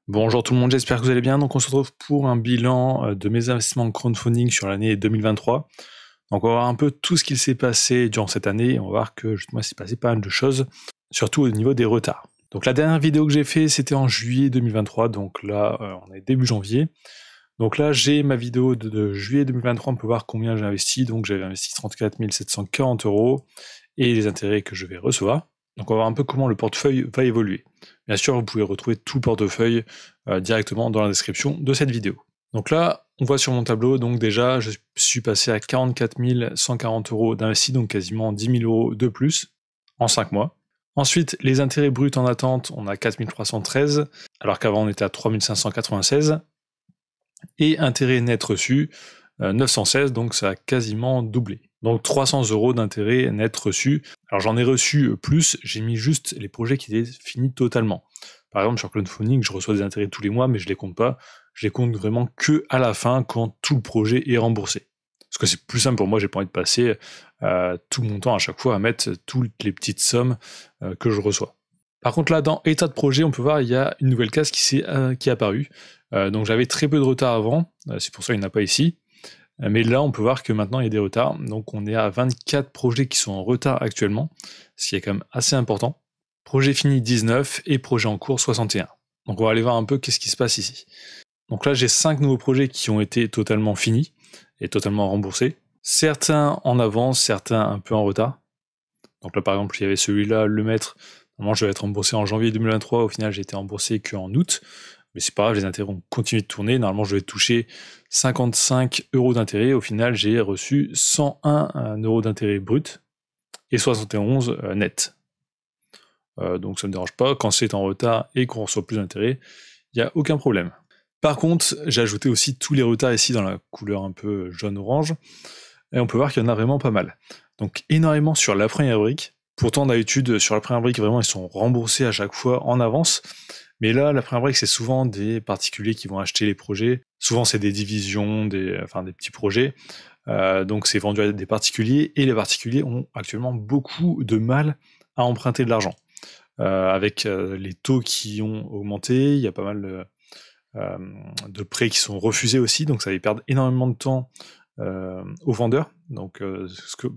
Bonjour tout le monde, j'espère que vous allez bien. Donc on se retrouve pour un bilan de mes investissements en crowdfunding sur l'année 2023. Donc on va voir un peu tout ce qu'il s'est passé durant cette année et on va voir que justement il s'est passé pas mal de choses, surtout au niveau des retards. Donc la dernière vidéo que j'ai fait c'était en juillet 2023, donc là on est début janvier. Donc là j'ai ma vidéo de juillet 2023, on peut voir combien j'ai investi. Donc j'avais investi 34 740 € et les intérêts que je vais recevoir. Donc on va voir un peu comment le portefeuille va évoluer. Bien sûr, vous pouvez retrouver tout le portefeuille directement dans la description de cette vidéo. Donc là, on voit sur mon tableau, donc déjà, je suis passé à 44 140 € d'investis, donc quasiment 10 000 € de plus en 5 mois. Ensuite, les intérêts bruts en attente, on a 4 313, alors qu'avant on était à 3 596. Et intérêts nets reçus, 916, donc ça a quasiment doublé. Donc 300 € d'intérêts nets reçus. Alors j'en ai reçu plus, j'ai mis juste les projets qui étaient finis totalement. Par exemple sur crowdfunding, je reçois des intérêts tous les mois, mais je les compte pas. Je les compte vraiment que à la fin, quand tout le projet est remboursé. Parce que c'est plus simple pour moi, j'ai pas envie de passer tout mon temps à chaque fois à mettre toutes les petites sommes que je reçois. Par contre là, dans état de projet, on peut voir il y a une nouvelle case qui est apparue. Donc j'avais très peu de retard avant, c'est pour ça qu'il n'y en a pas ici. Mais là, on peut voir que maintenant, il y a des retards. Donc on est à 24 projets qui sont en retard actuellement, ce qui est quand même assez important. Projet fini 19 et projet en cours 61. Donc on va aller voir un peu qu'est-ce qui se passe ici. Donc là, j'ai 5 nouveaux projets qui ont été totalement finis et totalement remboursés. Certains en avance, certains un peu en retard. Donc là, par exemple, il y avait celui-là, le maître. Normalement, je vais être remboursé en janvier 2023. Au final, j'ai été remboursé qu'en août. Mais c'est pas grave, les intérêts ont continué de tourner. Normalement, je vais toucher 55 € d'intérêt. Au final, j'ai reçu 101 € d'intérêt brut et 71 net. Donc ça ne me dérange pas. Quand c'est en retard et qu'on reçoit plus d'intérêt, il n'y a aucun problème. Par contre, j'ai ajouté aussi tous les retards ici dans la couleur un peu jaune-orange. Et on peut voir qu'il y en a vraiment pas mal. Donc énormément sur la première brique. Pourtant, d'habitude, sur la première brique, vraiment, ils sont remboursés à chaque fois en avance. Mais là, la première brique, c'est souvent des particuliers qui vont acheter les projets. Souvent, c'est des divisions, des petits projets. Donc, c'est vendu à des particuliers. Et les particuliers ont actuellement beaucoup de mal à emprunter de l'argent. Avec les taux qui ont augmenté, il y a pas mal de prêts qui sont refusés aussi. Donc, ça va perdre énormément de temps aux vendeurs. Donc,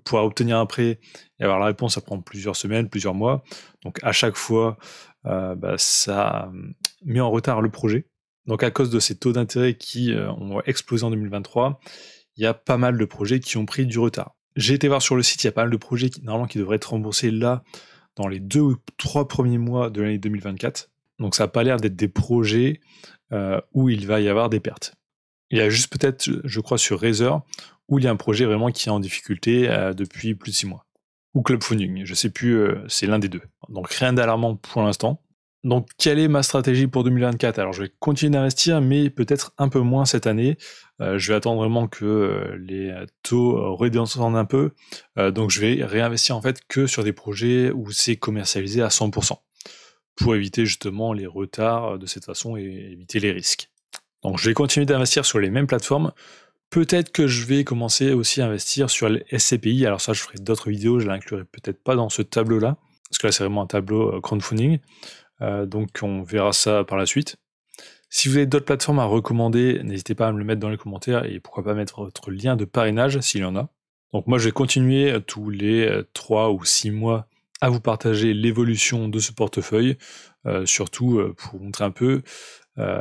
pour obtenir un prêt et avoir la réponse, ça prend plusieurs semaines, plusieurs mois. Donc, à chaque fois, ça met en retard le projet. Donc à cause de ces taux d'intérêt qui ont explosé en 2023, il y a pas mal de projets qui ont pris du retard. J'ai été voir sur le site, il y a pas mal de projets qui devraient être remboursés là dans les 2 ou 3 premiers mois de l'année 2024. Donc ça n'a pas l'air d'être des projets où il va y avoir des pertes. Il y a juste peut-être, je crois, sur Razer, où il y a un projet vraiment qui est en difficulté depuis plus de 6 mois. Ou Clubfunding, je sais plus, c'est l'un des deux. Donc rien d'alarmant pour l'instant. Donc quelle est ma stratégie pour 2024 ? Alors je vais continuer d'investir, mais peut-être un peu moins cette année. Je vais attendre vraiment que les taux redescendent un peu. Donc je vais réinvestir en fait que sur des projets où c'est commercialisé à 100%. Pour éviter justement les retards de cette façon et éviter les risques. Donc je vais continuer d'investir sur les mêmes plateformes. Peut-être que je vais commencer aussi à investir sur les SCPI, alors ça je ferai d'autres vidéos, je l'inclurai peut-être pas dans ce tableau-là, parce que là c'est vraiment un tableau crowdfunding, donc on verra ça par la suite. Si vous avez d'autres plateformes à recommander, n'hésitez pas à me le mettre dans les commentaires, et pourquoi pas mettre votre lien de parrainage s'il y en a. Donc moi je vais continuer tous les 3 ou 6 mois à vous partager l'évolution de ce portefeuille, surtout pour vous montrer un peu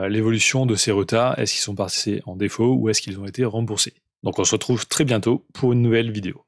l'évolution de ces retards, est-ce qu'ils sont passés en défaut ou est-ce qu'ils ont été remboursés. Donc on se retrouve très bientôt pour une nouvelle vidéo.